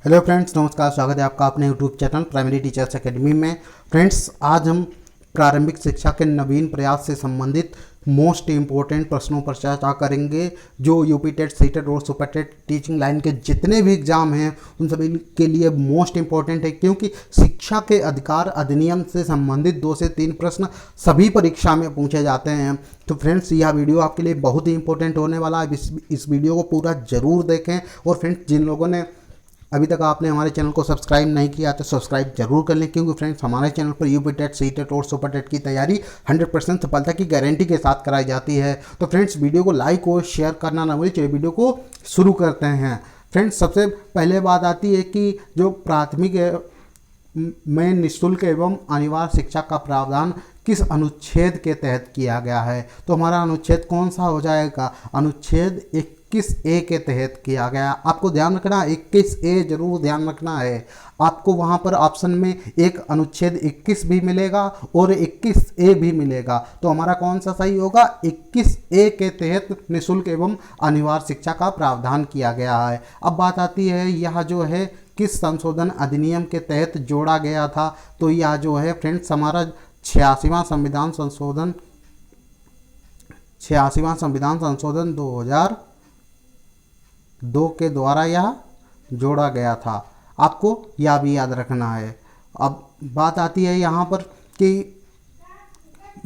Hello friends, नमस्कार। स्वागत है आपका अपने YouTube channel primary teachers academy में। फ्रेंड्स, आज हम प्रारंभिक शिक्षा के नवीन प्रयास से संबंधित मोस्ट इम्पोर्टेंट प्रश्नों पर चर्चा करेंगे, जो यूपी टेट, सी टेट और सुपर टेट टीचिंग लाइन के जितने भी एग्जाम हैं उन सभी के लिए मोस्ट इम्पोर्टेंट है, क्योंकि शिक्षा के अधिकार अधिनियम से संबंधित 2 से 3 प्रश्न सभी परीक्षा में पूछे जाते हैं। तो फ्रेंड्स, यह वीडियो आपके लिए बहुत ही इंपॉर्टेंट होने वाला है। इस वीडियो को पूरा ज़रूर देखें। और फ्रेंड्स, जिन लोगों ने अभी तक आपने हमारे चैनल को सब्सक्राइब नहीं किया तो सब्सक्राइब जरूर कर लें, क्योंकि फ्रेंड्स हमारे चैनल पर यूपी टेट, सी टेट और सुपर टेट की तैयारी 100% सफलता की गारंटी के साथ कराई जाती है। तो फ्रेंड्स, वीडियो को लाइक और शेयर करना ना भूलिए। चलिए वीडियो को शुरू करते हैं। फ्रेंड्स, सबसे पहले बात आती है कि जो प्राथमिक में निःशुल्क एवं अनिवार्य शिक्षा का प्रावधान किस अनुच्छेद के तहत किया गया है। तो हमारा अनुच्छेद कौन सा हो जाएगा? अनुच्छेद 21A के तहत किया गया। आपको ध्यान रखना, 21A जरूर ध्यान रखना है। आपको वहाँ पर ऑप्शन में एक अनुच्छेद 21 भी मिलेगा और 21A भी मिलेगा। तो हमारा कौन सा सही होगा? 21A के तहत निःशुल्क एवं अनिवार्य शिक्षा का प्रावधान किया गया है। अब बात आती है, यह जो है किस संशोधन अधिनियम के तहत जोड़ा गया था। तो यह जो है फ्रेंड्स हमारा 86वां संविधान संशोधन 2002 के द्वारा यह जोड़ा गया था। आपको यह भी याद रखना है। अब बात आती है यहाँ पर कि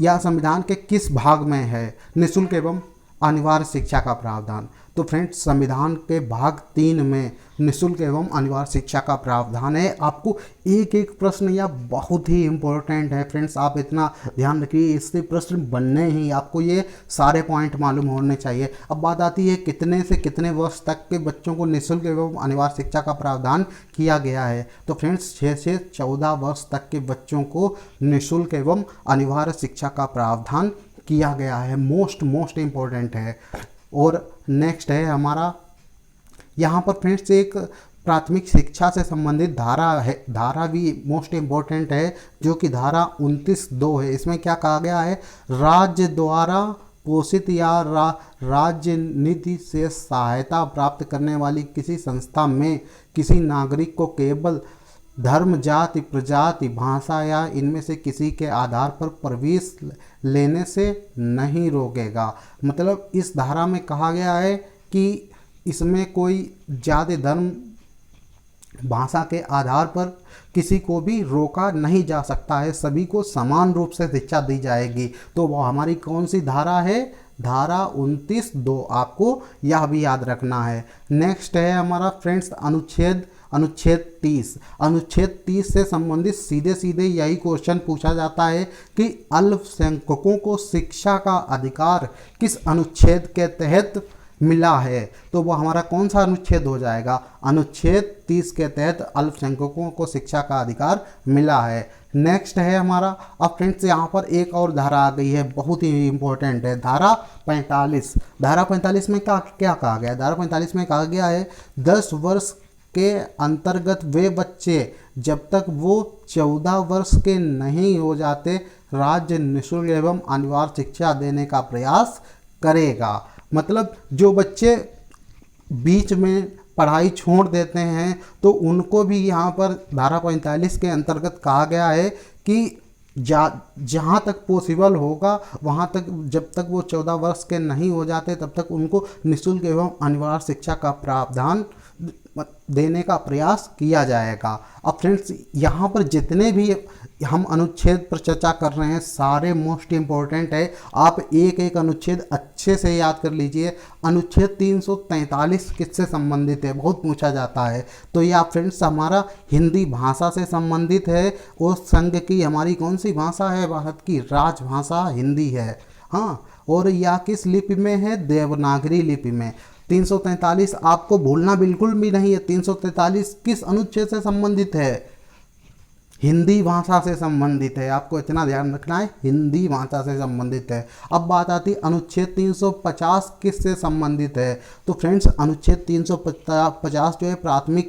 यह संविधान के किस भाग में है निःशुल्क एवं अनिवार्य शिक्षा का प्रावधान। तो फ्रेंड्स, संविधान के भाग 3 में निःशुल्क एवं अनिवार्य शिक्षा का प्रावधान है। आपको एक एक प्रश्न यह बहुत ही इम्पोर्टेंट है। फ्रेंड्स, आप इतना ध्यान रखिए, इससे प्रश्न बनने ही आपको ये सारे पॉइंट मालूम होने चाहिए। अब बात आती है कितने से कितने वर्ष तक के बच्चों को निःशुल्क एवं अनिवार्य शिक्षा का प्रावधान किया गया है। तो फ्रेंड्स, 6 से 14 वर्ष तक के बच्चों को निःशुल्क एवं अनिवार्य शिक्षा का प्रावधान किया गया है। मोस्ट इम्पोर्टेंट है। और नेक्स्ट है हमारा यहाँ पर फ्रेंड्स एक प्राथमिक शिक्षा से संबंधित धारा है। धारा भी मोस्ट इम्पोर्टेंट है, जो कि धारा 29(2) है। इसमें क्या कहा गया है? राज्य द्वारा पोषित या राज्य निधि से सहायता प्राप्त करने वाली किसी संस्था में किसी नागरिक को केवल धर्म, जाति, प्रजाति, भाषा या इनमें से किसी के आधार पर प्रवेश लेने से नहीं रोकेगा। मतलब इस धारा में कहा गया है कि इसमें कोई जाति, धर्म, भाषा के आधार पर किसी को भी रोका नहीं जा सकता है। सभी को समान रूप से शिक्षा दी जाएगी। तो वो हमारी कौन सी धारा है? धारा 29(2). आपको यह भी याद रखना है। नेक्स्ट है हमारा फ्रेंड्स अनुच्छेद 30। अनुच्छेद 30 से संबंधित सीधे यही क्वेश्चन पूछा जाता है कि अल्पसंख्यकों को शिक्षा का अधिकार किस अनुच्छेद के तहत मिला है। तो वो हमारा कौन सा अनुच्छेद हो जाएगा? अनुच्छेद 30 के तहत अल्पसंख्यकों को शिक्षा का अधिकार मिला है। नेक्स्ट है हमारा, अब फ्रेंड्स यहाँ पर एक और धारा आ गई है, बहुत ही इंपॉर्टेंट है, धारा 45। धारा 45 में क्या कहा गया? धारा 45 में कहा गया है 10 वर्ष के अंतर्गत वे बच्चे जब तक वो 14 वर्ष के नहीं हो जाते राज्य निःशुल्क एवं अनिवार्य शिक्षा देने का प्रयास करेगा। मतलब जो बच्चे बीच में पढ़ाई छोड़ देते हैं तो उनको भी यहाँ पर धारा 45 के अंतर्गत कहा गया है कि जहाँ तक पॉसिबल होगा वहाँ तक, जब तक वो 14 वर्ष के नहीं हो जाते तब तक उनको निःशुल्क एवं अनिवार्य शिक्षा का प्रावधान देने का प्रयास किया जाएगा। अब फ्रेंड्स, यहाँ पर जितने भी हम अनुच्छेद पर चर्चा कर रहे हैं सारे मोस्ट इम्पोर्टेंट है। आप एक एक अनुच्छेद अच्छे से याद कर लीजिए। अनुच्छेद 343 किससे संबंधित है? बहुत पूछा जाता है। तो यह फ्रेंड्स हमारा हिंदी भाषा से संबंधित है। और संघ की हमारी कौन सी भाषा है? भारत की राजभाषा हिंदी है। हाँ, और यह किस लिपि में है? देवनागरी लिपि में। 343 आपको भूलना बिल्कुल भी नहीं है। 343 किस अनुच्छेद से संबंधित है? हिंदी भाषा से संबंधित है। आपको इतना ध्यान रखना है, हिंदी भाषा से संबंधित है। अब बात आती है अनुच्छेद 350 किस से संबंधित है? तो फ्रेंड्स, अनुच्छेद 350 जो है प्राथमिक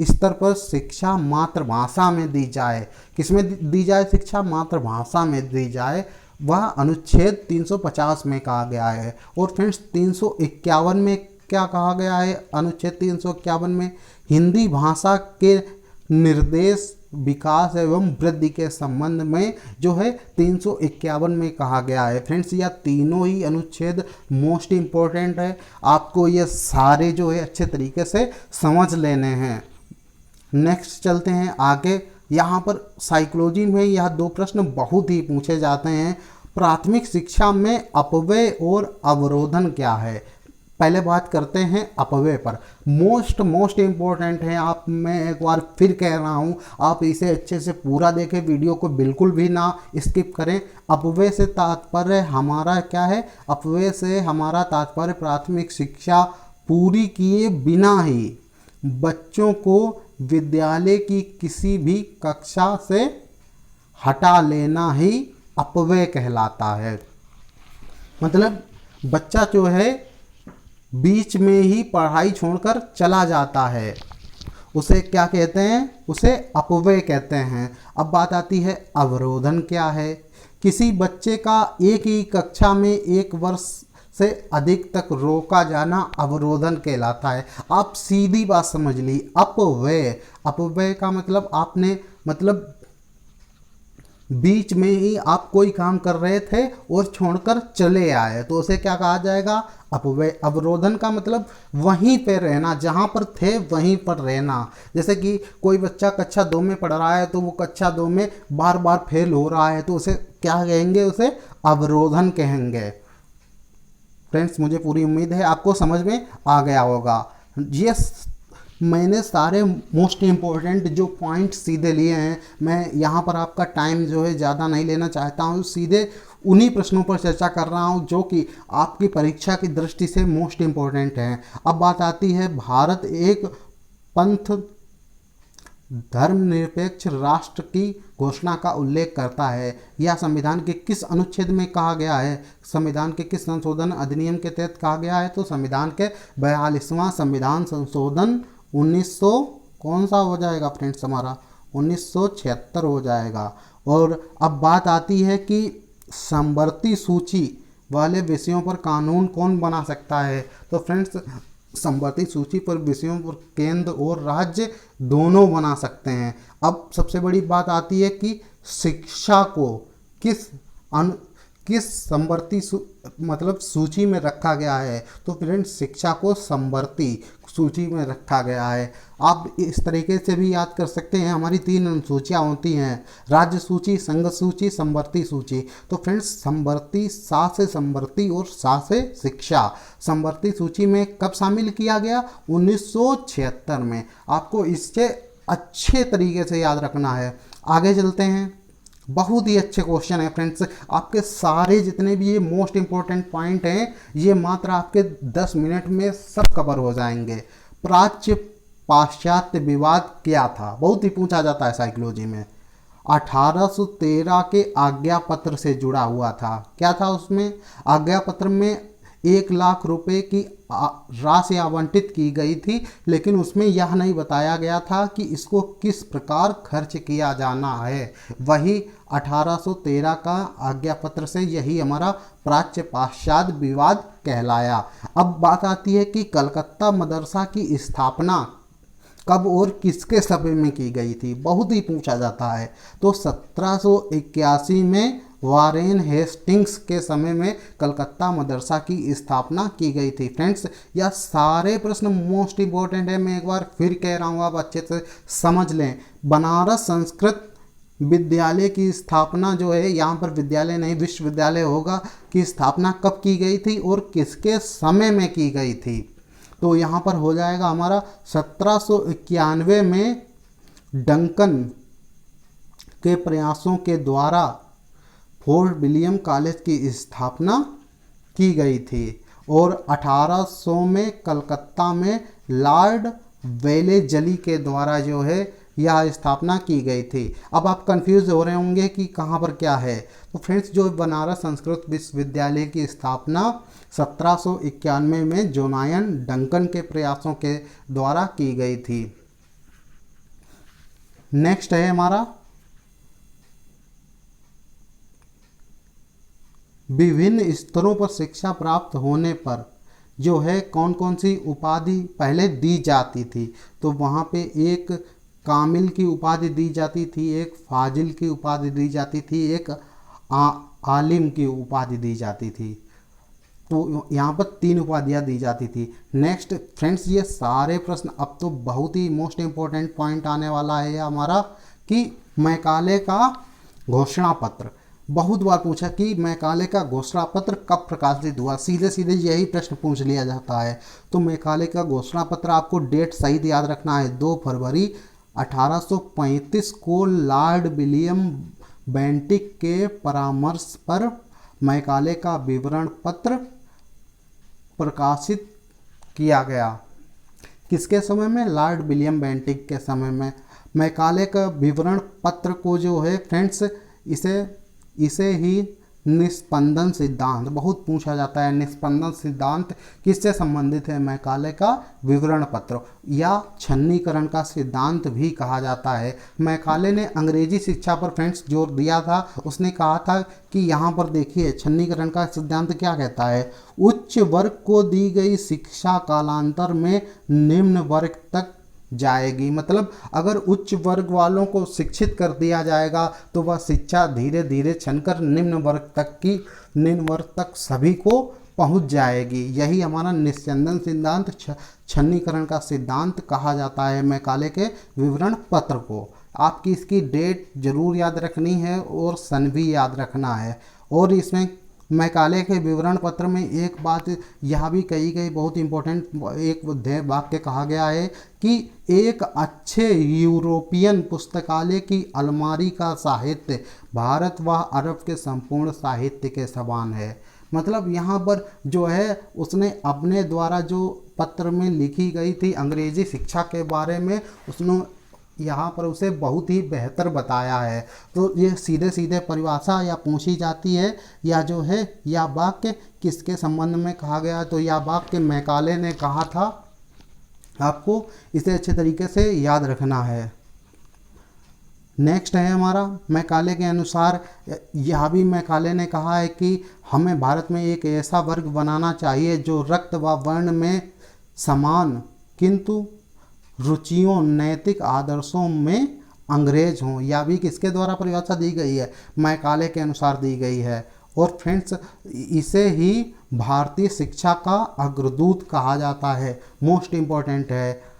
स्तर पर शिक्षा मातृभाषा में दी जाए। किसमें दी जाए? शिक्षा मातृभाषा में दी जाए। वह अनुच्छेद 350 में कहा गया है। और फ्रेंड्स, 351 में क्या कहा गया है? अनुच्छेद 351 में हिंदी भाषा के निर्देश, विकास एवं वृद्धि के संबंध में जो है 351 में कहा गया है। फ्रेंड्स, यह तीनों ही अनुच्छेद मोस्ट इम्पोर्टेंट है, आपको ये सारे जो है अच्छे तरीके से समझ लेने हैं। नेक्स्ट चलते हैं आगे। यहाँ पर साइकोलॉजी में यह 2 प्रश्न बहुत ही पूछे जाते हैं। प्राथमिक शिक्षा में अपव्यय और अवरोधन क्या है? पहले बात करते हैं अपव्यय पर। मोस्ट इम्पोर्टेंट है। आप, मैं एक बार फिर कह रहा हूँ, आप इसे अच्छे से पूरा देखें, वीडियो को बिल्कुल भी ना स्किप करें। अपव्यय से तात्पर्य हमारा क्या है? अपव्यय से हमारा तात्पर्य प्राथमिक शिक्षा पूरी किए बिना ही बच्चों को विद्यालय की किसी भी कक्षा से हटा लेना ही अपव्यय कहलाता है। मतलब बच्चा जो है बीच में ही पढ़ाई छोड़कर चला जाता है, उसे क्या कहते हैं? उसे अपव्यय कहते हैं। अब बात आती है अवरोधन क्या है? किसी बच्चे का एक ही कक्षा में 1 वर्ष से अधिक तक रोका जाना अवरोधन कहलाता है। आप सीधी बात समझ ली, अपव्यय। अपव्यय का मतलब आपने मतलब बीच में ही आप कोई काम कर रहे थे और छोड़कर चले आए, तो उसे क्या कहा जाएगा? अपव्यय। अवरोधन का मतलब वहीं पे रहना, जहाँ पर थे वहीं पर रहना। जैसे कि कोई बच्चा कक्षा 2 में पढ़ रहा है, तो वो कक्षा 2 में बार बार फेल हो रहा है, तो उसे क्या कहेंगे? उसे अवरोधन कहेंगे। फ्रेंड्स, मुझे पूरी उम्मीद है आपको समझ में आ गया होगा। ये मैंने सारे मोस्ट इम्पोर्टेंट जो पॉइंट सीधे लिए हैं। मैं यहाँ पर आपका टाइम जो है ज़्यादा नहीं लेना चाहता हूँ, सीधे उन्हीं प्रश्नों पर चर्चा कर रहा हूँ जो कि आपकी परीक्षा की दृष्टि से मोस्ट इम्पोर्टेंट हैं। अब बात आती है, भारत एक पंथ धर्मनिरपेक्ष राष्ट्र की घोषणा का उल्लेख करता है। यह संविधान के किस अनुच्छेद में कहा गया है? संविधान के किस संशोधन अधिनियम के तहत कहा गया है? तो संविधान के 42वां संविधान संशोधन 1900 कौन सा हो जाएगा फ्रेंड्स? हमारा 1976 हो जाएगा। और अब बात आती है कि समवर्ती सूची वाले विषयों पर कानून कौन बना सकता है? तो फ्रेंड्स, समवर्ती सूची पर विषयों पर केंद्र और राज्य दोनों बना सकते हैं। अब सबसे बड़ी बात आती है कि शिक्षा को किस समवर्ती मतलब सूची में रखा गया है? तो फ्रेंड्स, शिक्षा को समवर्ती सूची में रखा गया है। आप इस तरीके से भी याद कर सकते हैं, हमारी 3 अनुसूचियाँ होती हैं, राज्य सूची, संघ सूची, समवर्ती सूची। तो फ्रेंड्स, समवर्ती, सा से समवर्ती और सा से शिक्षा, समवर्ती सूची में कब शामिल किया गया? 1976 में। आपको इससे अच्छे तरीके से याद रखना है। आगे चलते हैं। बहुत ही अच्छे क्वेश्चन है फ्रेंड्स। आपके सारे जितने भी ये मोस्ट इम्पोर्टेंट पॉइंट हैं, ये मात्र आपके 10 मिनट में सब कवर हो जाएंगे। प्राच्य पाश्चात्य विवाद क्या था? बहुत ही पूछा जाता है साइकोलॉजी में। 1813 के आज्ञा पत्र से जुड़ा हुआ था। क्या था उसमें? आज्ञा पत्र में 1 लाख रुपए की राशि आवंटित की गई थी, लेकिन उसमें यह नहीं बताया गया था कि इसको किस प्रकार खर्च किया जाना है। वही 1813 का आज्ञा पत्र से यही हमारा प्राच्य पाश्चात्य विवाद कहलाया। अब बात आती है कि कलकत्ता मदरसा की स्थापना कब और किसके समय में की गई थी? बहुत ही पूछा जाता है। तो 1781 में वारेन हेस्टिंग्स के समय में कलकत्ता मदरसा की स्थापना की गई थी। फ्रेंड्स, यह सारे प्रश्न मोस्ट इम्पोर्टेंट है। मैं एक बार फिर कह रहा हूँ, आप अच्छे से समझ लें। बनारस संस्कृत विद्यालय की स्थापना जो है, यहाँ पर विद्यालय नहीं विश्वविद्यालय होगा, की स्थापना कब की गई थी और किसके समय में की गई थी? तो यहाँ पर हो जाएगा हमारा 1791 में डंकन के प्रयासों के द्वारा फोर्ट विलियम कॉलेज की स्थापना की गई थी। और 1800 में कलकत्ता में लॉर्ड वेलेजली के द्वारा जो है यह स्थापना की गई थी। अब आप कंफ्यूज हो रहे होंगे कि कहाँ पर क्या है। तो फ्रेंड्स, जो बनारस संस्कृत विश्वविद्यालय की स्थापना 1791 में जोनायन डंकन के प्रयासों के द्वारा की गई थी। नेक्स्ट है हमारा विभिन्न स्तरों पर शिक्षा प्राप्त होने पर जो है कौन कौन सी उपाधि पहले दी जाती थी। तो वहाँ पे एक कामिल की उपाधि दी जाती थी, एक फाजिल की उपाधि दी जाती थी, एक आलिम की उपाधि दी जाती थी। तो यहाँ पर 3 उपाधियाँ दी जाती थी। नेक्स्ट फ्रेंड्स, ये सारे प्रश्न, अब तो बहुत ही मोस्ट इम्पोर्टेंट पॉइंट आने वाला है हमारा कि मैकाले का घोषणा पत्र। बहुत बार पूछा कि मैकाले का घोषणा पत्र कब प्रकाशित हुआ, सीधे सीधे यही प्रश्न पूछ लिया जाता है। तो मैकाले का घोषणा पत्र, आपको डेट सही याद रखना है, 2 फरवरी 1835 को लॉर्ड विलियम बेंटिक के परामर्श पर मैकाले का विवरण पत्र प्रकाशित किया गया। किसके समय में? लॉर्ड विलियम बेंटिक के समय में। मैकाले का विवरण पत्र को जो है फ्रेंड्स, इसे ही निस्पंदन सिद्धांत, बहुत पूछा जाता है, निस्पंदन सिद्धांत किससे संबंधित है? मैकाले का विवरण पत्र, या छन्नीकरण का सिद्धांत भी कहा जाता है। मैकाले ने अंग्रेजी शिक्षा पर फ्रेंड्स जोर दिया था। उसने कहा था कि यहाँ पर देखिए, छन्नीकरण का सिद्धांत क्या कहता है? उच्च वर्ग को दी गई शिक्षा कालांतर में निम्न वर्ग तक जाएगी। मतलब अगर उच्च वर्ग वालों को शिक्षित कर दिया जाएगा तो वह शिक्षा धीरे धीरे छनकर निम्न वर्ग तक सभी को पहुंच जाएगी। यही हमारा निस्पंदन सिद्धांत, छन्नीकरण का सिद्धांत कहा जाता है मैकाले के विवरण पत्र को। आपकी इसकी डेट जरूर याद रखनी है और सन भी याद रखना है। और इसमें मैकाले के विवरण पत्र में एक बात यह भी कही गई, बहुत इंपॉर्टेंट एक वाक्य कहा गया है कि एक अच्छे यूरोपियन पुस्तकालय की अलमारी का साहित्य भारत व अरब के संपूर्ण साहित्य के समान है। मतलब यहाँ पर जो है उसने अपने द्वारा जो पत्र में लिखी गई थी अंग्रेजी शिक्षा के बारे में, उसने यहाँ पर उसे बहुत ही बेहतर बताया है। तो ये सीधे सीधे परिभाषा या पूछी जाती है, या जो है यह वाक्य किसके संबंध में कहा गया, तो यह वाक्य मैकाले ने कहा था। आपको इसे अच्छे तरीके से याद रखना है। नेक्स्ट है हमारा, मैकाले के अनुसार यह भी मैकाले ने कहा है कि हमें भारत में एक ऐसा वर्ग बनाना चाहिए जो रक्त व वर्ण में समान किंतु रुचियों नैतिक आदर्शों में अंग्रेज हों। यह भी किसके द्वारा परिभाषा दी गई है? मैकाले के अनुसार दी गई है। और फ्रेंड्स, इसे ही भारतीय शिक्षा का अग्रदूत कहा जाता है। मोस्ट इम्पॉर्टेंट है,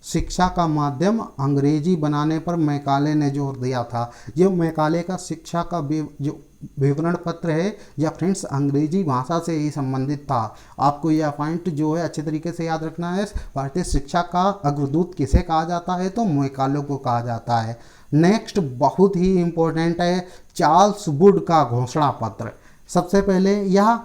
शिक्षा का माध्यम अंग्रेजी बनाने पर मैकाले ने जोर दिया था। ये मैकाले का शिक्षा का जो विवरण पत्र है या फ्रेंड्स अंग्रेजी भाषा से ही संबंधित था। आपको यह पॉइंट जो है अच्छे तरीके से याद रखना है। भारतीय शिक्षा का अग्रदूत किसे कहा जाता है? तो मैकाले को कहा जाता है। नेक्स्ट बहुत ही इम्पोर्टेंट है, चार्ल्स वुड का घोषणा पत्र। सबसे पहले यह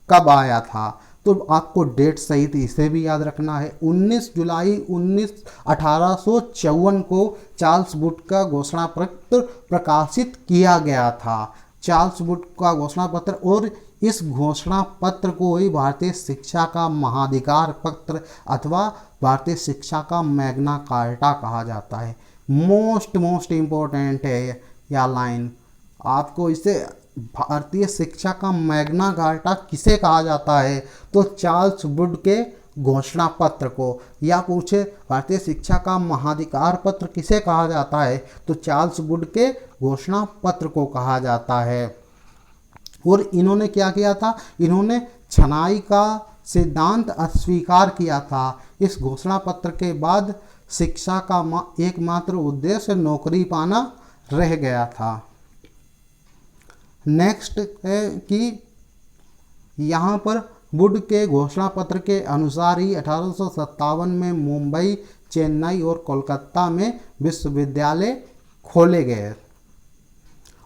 कब आया था? तो आपको डेट सहित इसे भी याद रखना है। 19 जुलाई 1854 को चार्ल्स वुड का घोषणा पत्र प्रकाशित किया गया था। चार्ल्स वुड का घोषणा पत्र, और इस घोषणा पत्र को ही भारतीय शिक्षा का महाधिकार पत्र अथवा भारतीय शिक्षा का मैग्ना कार्टा कहा जाता है। मोस्ट इम्पोर्टेंट है यह लाइन। आपको इसे भारतीय शिक्षा का मैग्ना कार्टा किसे कहा जाता है? तो चार्ल्स वुड के घोषणा पत्र को। या पूछे भारतीय शिक्षा का महाधिकार पत्र किसे कहा जाता है? तो चार्ल्स वुड के घोषणा पत्र को कहा जाता है। और इन्होंने क्या किया था? इन्होंने छनाई का सिद्धांत अस्वीकार किया था। इस घोषणा पत्र के बाद शिक्षा का एकमात्र उद्देश्य नौकरी पाना रह गया था। नेक्स्ट है कि यहाँ पर वुड के घोषणा पत्र के अनुसार ही 1857 में मुंबई, चेन्नई और कोलकाता में विश्वविद्यालय खोले गए।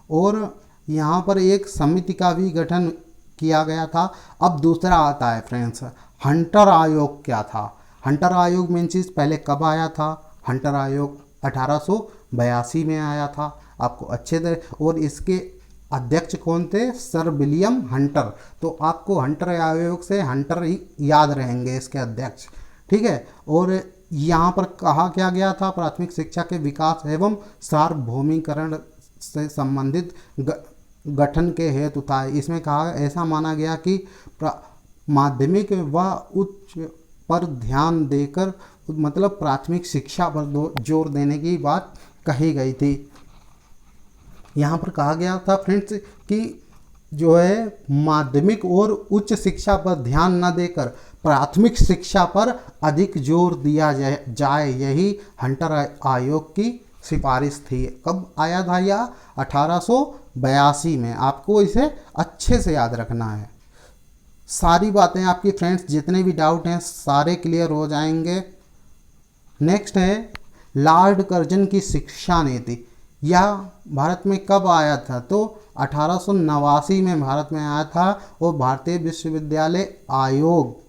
और यहाँ पर एक समिति का भी गठन किया गया था। अब दूसरा आता है फ्रेंड्स, हंटर आयोग क्या था? हंटर आयोग मेन चीज़ पहले कब आया था? हंटर आयोग 1882 में आया था। आपको अच्छे तरह, और इसके अध्यक्ष कौन थे? Sir William Hunter. तो आपको हंटर आयोग से हंटर ही याद रहेंगे इसके अध्यक्ष, ठीक है। और यहाँ पर कहा क्या गया था? प्राथमिक शिक्षा के विकास एवं सार्वभौमिकरण से संबंधित गठन के हेतु था। इसमें कहा, ऐसा माना गया कि माध्यमिक व उच्च पर ध्यान देकर, मतलब प्राथमिक शिक्षा पर जोर देने की बात कही गई थी। यहाँ पर कहा गया था फ्रेंड्स कि जो है माध्यमिक और उच्च शिक्षा पर ध्यान न देकर प्राथमिक शिक्षा पर अधिक जोर दिया जाए, यही हंटर आयोग की सिफारिश थी। कब आया था यह? 1882 में। आपको इसे अच्छे से याद रखना है। सारी बातें आपकी फ्रेंड्स, जितने भी डाउट हैं सारे क्लियर हो जाएंगे। नेक्स्ट है लॉर्ड कर्जन की शिक्षा नीति। यह भारत में कब आया था? तो 1889 में भारत में आया था और भारतीय विश्वविद्यालय आयोग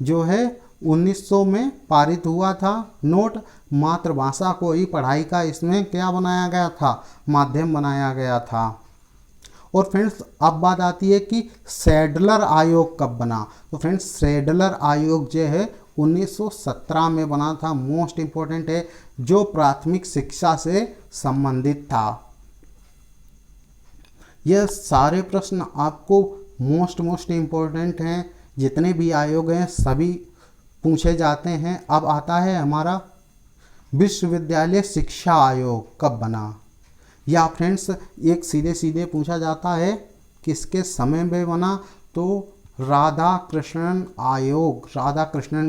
जो है 1900 में पारित हुआ था। नोट, मातृभाषा को ही पढ़ाई का इसमें क्या बनाया गया था? माध्यम बनाया गया था। और फ्रेंड्स अब बात आती है कि सैडलर आयोग कब बना? तो फ्रेंड्स सैडलर आयोग जो है 1917 में बना था। मोस्ट इम्पोर्टेंट है, जो प्राथमिक शिक्षा से संबंधित था। यह सारे प्रश्न आपको मोस्ट इम्पोर्टेंट हैं। जितने भी आयोग हैं सभी पूछे जाते हैं। अब आता है हमारा विश्वविद्यालय शिक्षा आयोग कब बना? या फ्रेंड्स एक सीधे सीधे पूछा जाता है किसके समय में बना? तो राधाकृष्णन आयोग,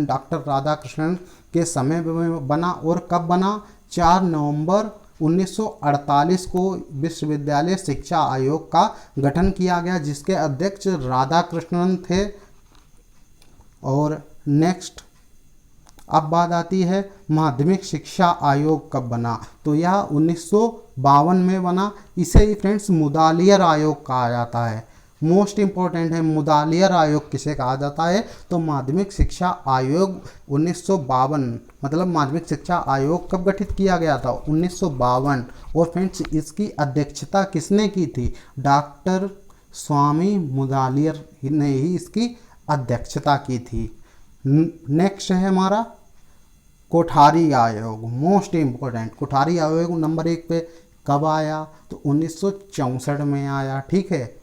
डॉक्टर राधाकृष्णन के समय में बना। और कब बना? 4 नवंबर 1948 को विश्वविद्यालय शिक्षा आयोग का गठन किया गया, जिसके अध्यक्ष राधाकृष्णन थे। और नेक्स्ट अब बात आती है माध्यमिक शिक्षा आयोग कब बना? तो यह 1952 में बना। इसे ही फ्रेंड्स मुदालियर आयोग कहा जाता है। मोस्ट इम्पोर्टेंट है, मुदालियर आयोग किसे कहा जाता है? तो माध्यमिक शिक्षा आयोग 1952, मतलब माध्यमिक शिक्षा आयोग कब गठित किया गया था? 1952। और फ्रेंड्स इसकी अध्यक्षता किसने की थी? डॉक्टर स्वामी मुदालियर ने ही इसकी अध्यक्षता की थी। नेक्स्ट है हमारा कोठारी आयोग। मोस्ट इम्पोर्टेंट, कोठारी आयोग नंबर 1 पे कब आया? तो 1964 में आया। ठीक है।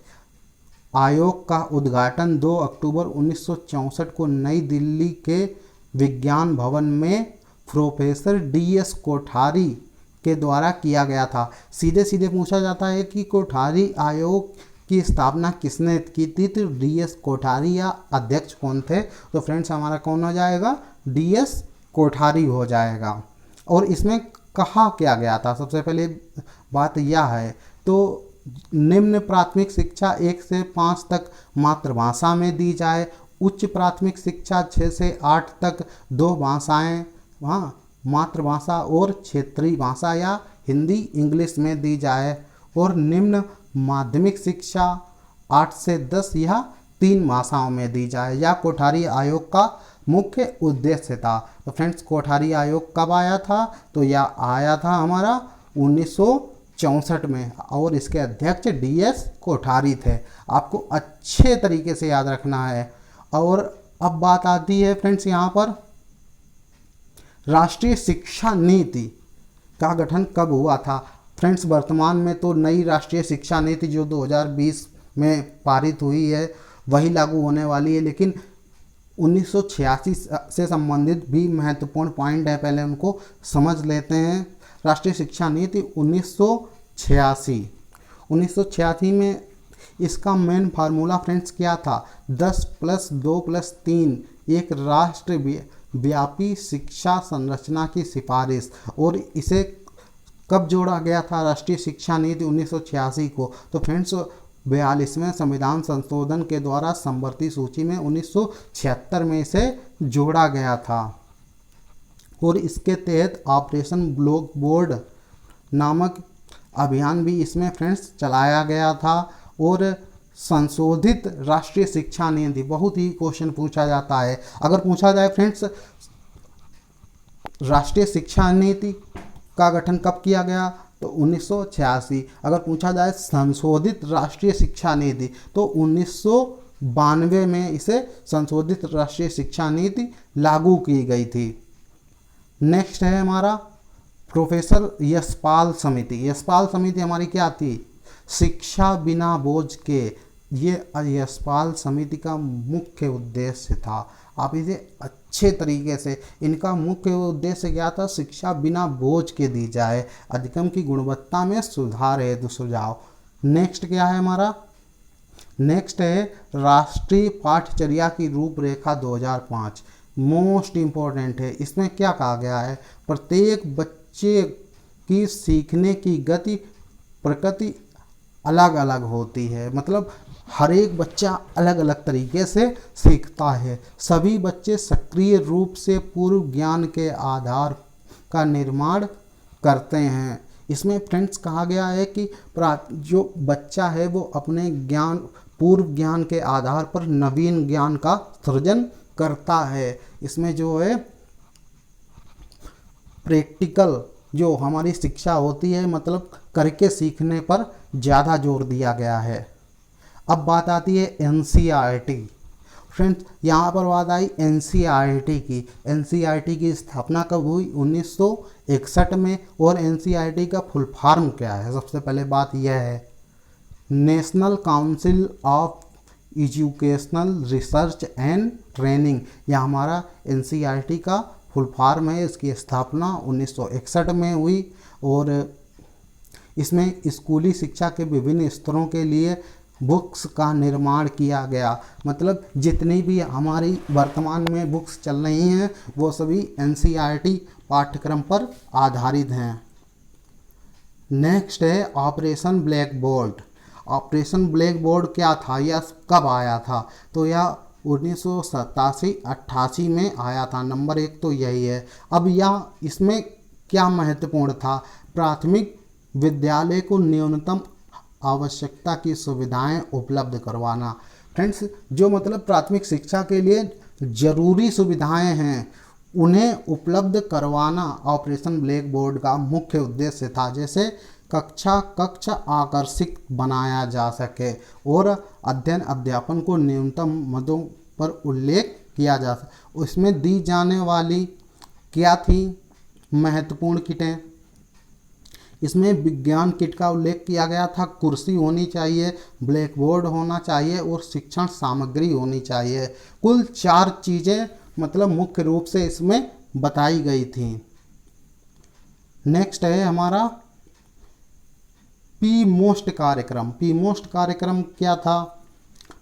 आयोग का उद्घाटन 2 अक्टूबर 1964 को नई दिल्ली के विज्ञान भवन में प्रोफेसर DS कोठारी के द्वारा किया गया था। सीधे सीधे पूछा जाता है कि कोठारी आयोग की स्थापना किसने की थी? तो DS कोठारी, या अध्यक्ष कौन थे? तो फ्रेंड्स हमारा कौन हो जाएगा? DS कोठारी हो जाएगा। और इसमें कहा क्या गया था? सबसे पहले बात यह है, तो निम्न प्राथमिक शिक्षा 1 से 5 तक मातृभाषा में दी जाए। उच्च प्राथमिक शिक्षा 6 से 8 तक 2 भाषाएं, मातृभाषा और क्षेत्रीय भाषा या हिंदी इंग्लिश में दी जाए। और निम्न माध्यमिक शिक्षा 8 से 10 यह 3 भाषाओं में दी जाए। यह कोठारी आयोग का मुख्य उद्देश्य था। तो फ्रेंड्स कोठारी आयोग कब आया था? तो यह आया था हमारा 1964 में, और इसके अध्यक्ष DS कोठारी थे। आपको अच्छे तरीके से याद रखना है। और अब बात आती है फ्रेंड्स यहाँ पर राष्ट्रीय शिक्षा नीति का गठन कब हुआ था? फ्रेंड्स वर्तमान में तो नई राष्ट्रीय शिक्षा नीति जो 2020 में पारित हुई है वही लागू होने वाली है, लेकिन 1986 से संबंधित भी महत्वपूर्ण पॉइंट है, पहले उनको समझ लेते हैं। राष्ट्रीय शिक्षा नीति 1986 में इसका मेन फार्मूला फ्रेंड्स क्या था? 10+2+3 एक राष्ट्र व्यापी शिक्षा संरचना की सिफारिश। और इसे कब जोड़ा गया था राष्ट्रीय शिक्षा नीति 1986 को? तो फ्रेंड्स 42वें संविधान संशोधन के द्वारा समवर्ती सूची में 1976 में इसे जोड़ा गया था। और इसके तहत ऑपरेशन ब्लॉक बोर्ड नामक अभियान भी इसमें फ्रेंड्स चलाया गया था। और संशोधित राष्ट्रीय शिक्षा नीति, बहुत ही क्वेश्चन पूछा जाता है। अगर पूछा जाए फ्रेंड्स राष्ट्रीय शिक्षा नीति का गठन कब किया गया? तो 1986। अगर पूछा जाए संशोधित राष्ट्रीय शिक्षा नीति तो 1992 में इसे संशोधित राष्ट्रीय शिक्षा नीति लागू की गई थी। नेक्स्ट है हमारा प्रोफेसर यशपाल समिति। यशपाल समिति हमारी क्या थी? शिक्षा बिना बोझ के ये यशपाल समिति का मुख्य उद्देश्य था। आप इसे अच्छे तरीके से, इनका मुख्य उद्देश्य क्या था? शिक्षा बिना बोझ के दी जाए, अधिगम की गुणवत्ता में सुधार हेतु सुझाव। नेक्स्ट क्या है हमारा? नेक्स्ट है राष्ट्रीय पाठ्यचर्या की रूपरेखा 2005। मोस्ट इम्पोर्टेंट है। इसमें क्या कहा गया है? प्रत्येक बच्चे की सीखने की गति प्रकृति अलग अलग होती है, मतलब हर एक बच्चा अलग अलग तरीके से सीखता है। सभी बच्चे सक्रिय रूप से पूर्व ज्ञान के आधार का निर्माण करते हैं। इसमें फ्रेंड्स कहा गया है कि जो बच्चा है वो अपने ज्ञान, पूर्व ज्ञान के आधार पर नवीन ज्ञान का सृजन करता है। इसमें जो है प्रैक्टिकल जो हमारी शिक्षा होती है, मतलब करके सीखने पर ज़्यादा जोर दिया गया है। अब बात आती है एनसीईआरटी। फ्रेंड्स यहाँ पर बात आई एनसीईआरटी की। एनसीईआरटी की स्थापना कब हुई? 1961 में। और एनसीईआरटी का फुल फॉर्म क्या है? सबसे पहले बात यह है, national council of educational research and training. यह हमारा एनसीईआरटी का फुल फॉर्म है। इसकी स्थापना 1961 में हुई और इसमें स्कूली शिक्षा के विभिन्न स्तरों के लिए बुक्स का निर्माण किया गया। मतलब जितनी भी हमारी वर्तमान में बुक्स चल रही हैं वो सभी एनसीईआरटी पाठ्यक्रम पर आधारित हैं। नेक्स्ट है operation black board. Operation black board क्या था? यह कब आया था? तो यह 1987-88 में आया था। नंबर 1 तो यही है। अब यह इसमें क्या महत्वपूर्ण था? प्राथमिक विद्यालय को न्यूनतम आवश्यकता की सुविधाएं उपलब्ध करवाना। फ्रेंड्स जो मतलब प्राथमिक शिक्षा के लिए जरूरी सुविधाएं हैं उन्हें उपलब्ध करवाना ऑपरेशन ब्लैक बोर्ड का मुख्य उद्देश्य था। जैसे कक्ष आकर्षक बनाया जा सके और अध्ययन अध्यापन को न्यूनतम मदों पर उल्लेख किया जा सके। उसमें दी जाने वाली क्या थी महत्वपूर्ण किटें? इसमें विज्ञान किट का उल्लेख किया गया था। कुर्सी होनी चाहिए, ब्लैक बोर्ड होना चाहिए और शिक्षण सामग्री होनी चाहिए। कुल 4 चीज़ें मतलब मुख्य रूप से इसमें बताई गई थी। नेक्स्ट है हमारा पी मोस्ट कार्यक्रम। पी मोस्ट कार्यक्रम क्या था?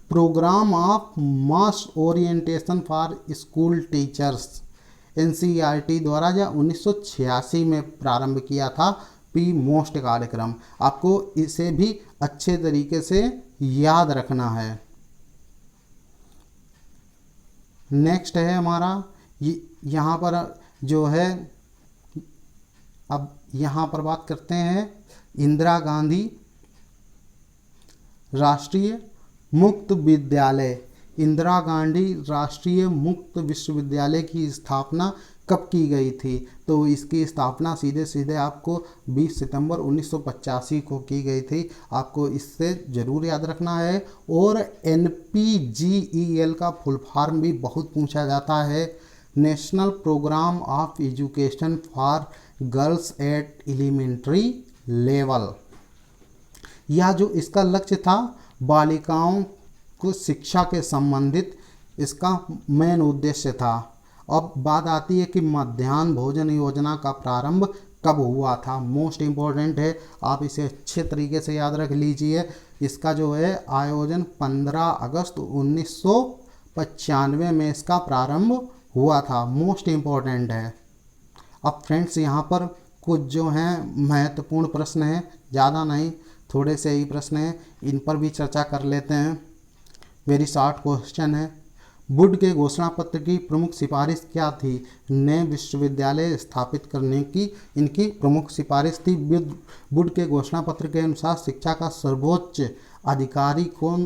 Programme of mass orientation for school teachers. NCERT द्वारा या 1986 में प्रारंभ किया था पी मोस्ट कार्यक्रम। आपको इसे भी अच्छे तरीके से याद रखना है। नेक्स्ट है हमारा यहाँ पर जो है, अब यहाँ पर बात करते हैं इंदिरा गांधी राष्ट्रीय मुक्त विद्यालय। इंदिरा गांधी राष्ट्रीय मुक्त विश्वविद्यालय की स्थापना कब की गई थी? तो इसकी स्थापना सीधे सीधे आपको 20 सितंबर 1985 को की गई थी। आपको इससे ज़रूर याद रखना है। और NPGEL का फुल फॉर्म भी बहुत पूछा जाता है, national programme of education for girls at elementary level. यह जो इसका लक्ष्य था बालिकाओं को शिक्षा के संबंधित इसका मेन उद्देश्य था। अब बात आती है कि मध्याह्न भोजन योजना का प्रारंभ कब हुआ था? मोस्ट इम्पोर्टेंट है, आप इसे अच्छे तरीके से याद रख लीजिए। इसका जो है आयोजन 15 अगस्त 1995 में इसका प्रारंभ हुआ था। मोस्ट इम्पोर्टेंट है। अब फ्रेंड्स यहाँ पर कुछ जो हैं महत्वपूर्ण प्रश्न हैं, ज़्यादा नहीं थोड़े से ही प्रश्न हैं, इन पर भी चर्चा कर लेते हैं। वेरी शॉर्ट क्वेश्चन है। वुड के घोषणा पत्र की प्रमुख सिफारिश क्या थी? नए विश्वविद्यालय स्थापित करने की इनकी प्रमुख सिफारिश थी। वुड के घोषणा पत्र के अनुसार शिक्षा का सर्वोच्च अधिकारी कौन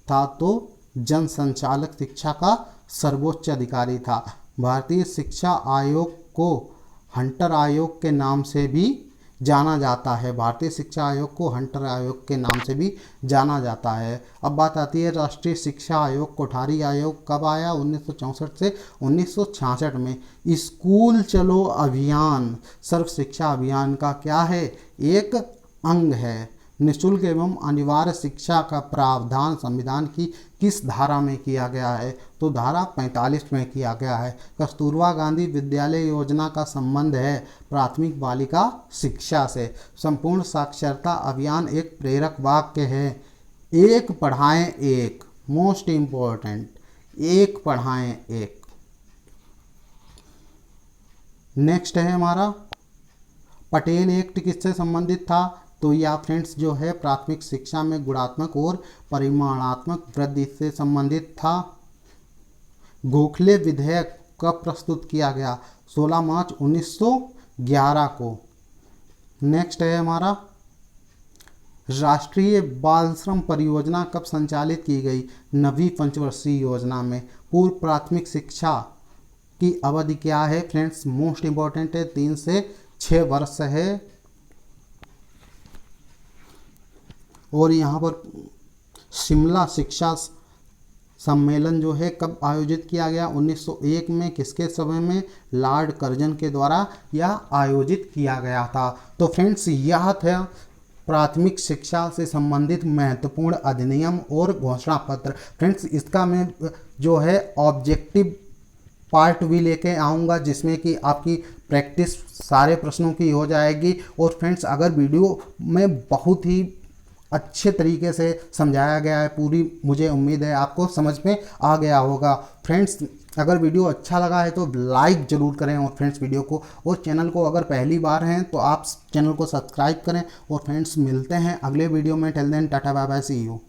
था? तो जन संचालक शिक्षा का सर्वोच्च अधिकारी था। भारतीय शिक्षा आयोग को हंटर आयोग के नाम से भी जाना जाता है। भारतीय शिक्षा आयोग को हंटर आयोग के नाम से भी जाना जाता है। अब बात आती है राष्ट्रीय शिक्षा आयोग कोठारी आयोग कब आया? 1964 से 1966 में। स्कूल चलो अभियान सर्व शिक्षा अभियान का क्या है? एक अंग है। निःशुल्क एवं अनिवार्य शिक्षा का प्रावधान संविधान की किस धारा में किया गया है? तो धारा 45 में किया गया है। कस्तूरबा गांधी विद्यालय योजना का संबंध है प्राथमिक बालिका शिक्षा से। संपूर्ण साक्षरता अभियान एक प्रेरक वाक्य है। एक पढ़ाएं एक, मोस्ट इम्पोर्टेंट, एक पढ़ाएं एक। नेक्स्ट है हमारा पटेल एक्ट किससे संबंधित था? तो यह फ्रेंड्स जो है प्राथमिक शिक्षा में गुणात्मक और परिमाणात्मक वृद्धि से संबंधित था। गोखले विधेयक कब प्रस्तुत किया गया? 16 मार्च 1911 को। नेक्स्ट है हमारा राष्ट्रीय बाल श्रम परियोजना कब संचालित की गई? 9वीं पंचवर्षीय योजना में। पूर्व प्राथमिक शिक्षा की अवधि क्या है फ्रेंड्स? मोस्ट इंपॉर्टेंट है, 3 से 6 वर्ष है। और यहाँ पर शिमला शिक्षा सम्मेलन जो है कब आयोजित किया गया? 1901 में। किसके समय में? लॉर्ड कर्जन के द्वारा यह आयोजित किया गया था। तो फ्रेंड्स यह था प्राथमिक शिक्षा से संबंधित महत्वपूर्ण अधिनियम और घोषणा पत्र। फ्रेंड्स इसका मैं जो है ऑब्जेक्टिव पार्ट भी लेके आऊँगा जिसमें कि आपकी प्रैक्टिस सारे प्रश्नों की हो जाएगी। और फ्रेंड्स अगर वीडियो में बहुत ही अच्छे तरीके से समझाया गया है, पूरी मुझे उम्मीद है आपको समझ में आ गया होगा। फ्रेंड्स अगर वीडियो अच्छा लगा है तो लाइक ज़रूर करें और फ्रेंड्स वीडियो को, और चैनल को अगर पहली बार हैं तो आप चैनल को सब्सक्राइब करें। और फ्रेंड्स मिलते हैं अगले वीडियो में। Till then tata bye bye, see you.